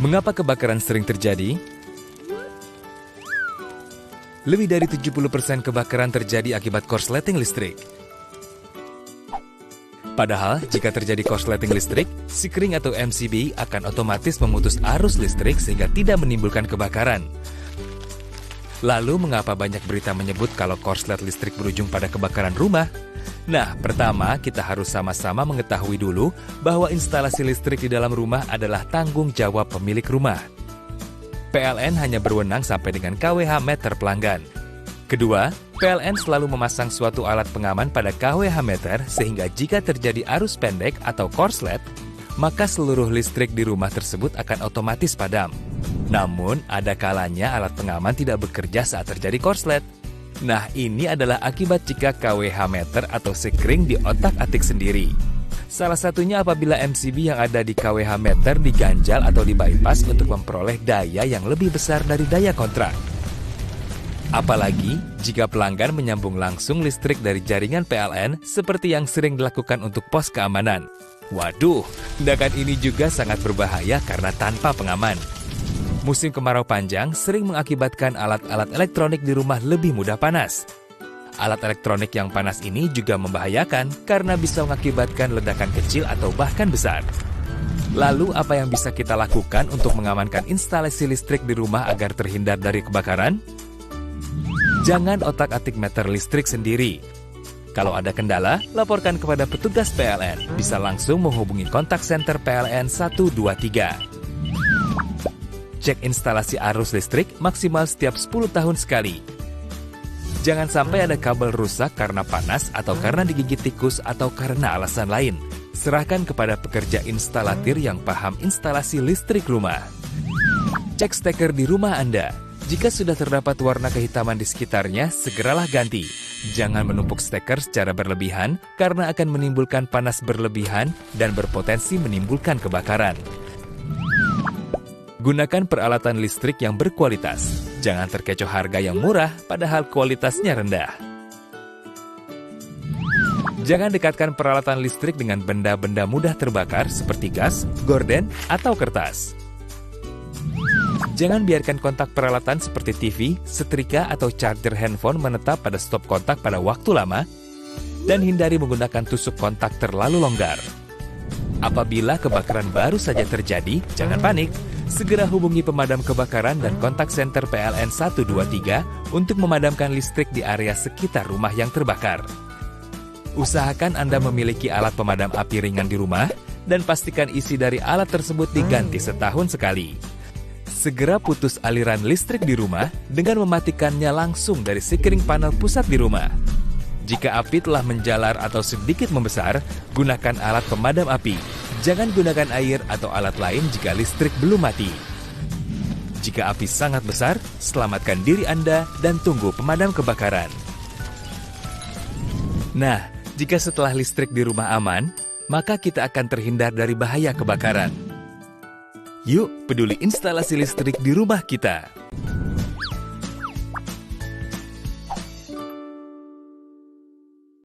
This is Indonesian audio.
Mengapa kebakaran sering terjadi? Lebih dari 70% kebakaran terjadi akibat korsleting listrik. Padahal, jika terjadi korsleting listrik, Sekring atau MCB akan otomatis memutus arus listrik sehingga tidak menimbulkan kebakaran. Lalu, mengapa banyak berita menyebut kalau korslet listrik berujung pada kebakaran rumah? Nah, pertama, kita harus sama-sama mengetahui dulu bahwa instalasi listrik di dalam rumah adalah tanggung jawab pemilik rumah. PLN hanya berwenang sampai dengan KWH meter pelanggan. Kedua, PLN selalu memasang suatu alat pengaman pada KWH meter sehingga jika terjadi arus pendek atau korslet, maka seluruh listrik di rumah tersebut akan otomatis padam. Namun, ada kalanya alat pengaman tidak bekerja saat terjadi korslet. Nah, ini adalah akibat jika KWH meter atau Sekring diotak-atik sendiri. Salah satunya apabila MCB yang ada di KWH meter diganjal atau di-bypass untuk memperoleh daya yang lebih besar dari daya kontrak. Apalagi jika pelanggan menyambung langsung listrik dari jaringan PLN seperti yang sering dilakukan untuk pos keamanan. Waduh, tindakan ini juga sangat berbahaya karena tanpa pengaman. Musim kemarau panjang sering mengakibatkan alat-alat elektronik di rumah lebih mudah panas. Alat elektronik yang panas ini juga membahayakan karena bisa mengakibatkan ledakan kecil atau bahkan besar. Lalu, apa yang bisa kita lakukan untuk mengamankan instalasi listrik di rumah agar terhindar dari kebakaran? Jangan otak-atik meter listrik sendiri. Kalau ada kendala, laporkan kepada petugas PLN. Bisa langsung menghubungi kontak center PLN 123. Cek instalasi arus listrik maksimal setiap 10 tahun sekali. Jangan sampai ada kabel rusak karena panas atau karena digigit tikus atau karena alasan lain. Serahkan kepada pekerja instalatir yang paham instalasi listrik rumah. Cek steker di rumah Anda. Jika sudah terdapat warna kehitaman di sekitarnya, segeralah ganti. Jangan menumpuk steker secara berlebihan karena akan menimbulkan panas berlebihan dan berpotensi menimbulkan kebakaran. Gunakan peralatan listrik yang berkualitas. Jangan terkecoh harga yang murah padahal kualitasnya rendah. Jangan dekatkan peralatan listrik dengan benda-benda mudah terbakar seperti gas, gorden, atau kertas. Jangan biarkan kontak peralatan seperti TV, setrika, atau charger handphone menetap pada stop kontak pada waktu lama, dan hindari menggunakan tusuk kontak terlalu longgar. Apabila kebakaran baru saja terjadi, jangan panik. Segera hubungi pemadam kebakaran dan kontak center PLN 123 untuk memadamkan listrik di area sekitar rumah yang terbakar. Usahakan Anda memiliki alat pemadam api ringan di rumah dan pastikan isi dari alat tersebut diganti setahun sekali. Segera putus aliran listrik di rumah dengan mematikannya langsung dari Sekring panel pusat di rumah. Jika api telah menjalar atau sedikit membesar, gunakan alat pemadam api. Jangan gunakan air atau alat lain jika listrik belum mati. Jika api sangat besar, selamatkan diri Anda dan tunggu pemadam kebakaran. Nah, jika setelah listrik di rumah aman, maka kita akan terhindar dari bahaya kebakaran. Yuk, peduli instalasi listrik di rumah kita.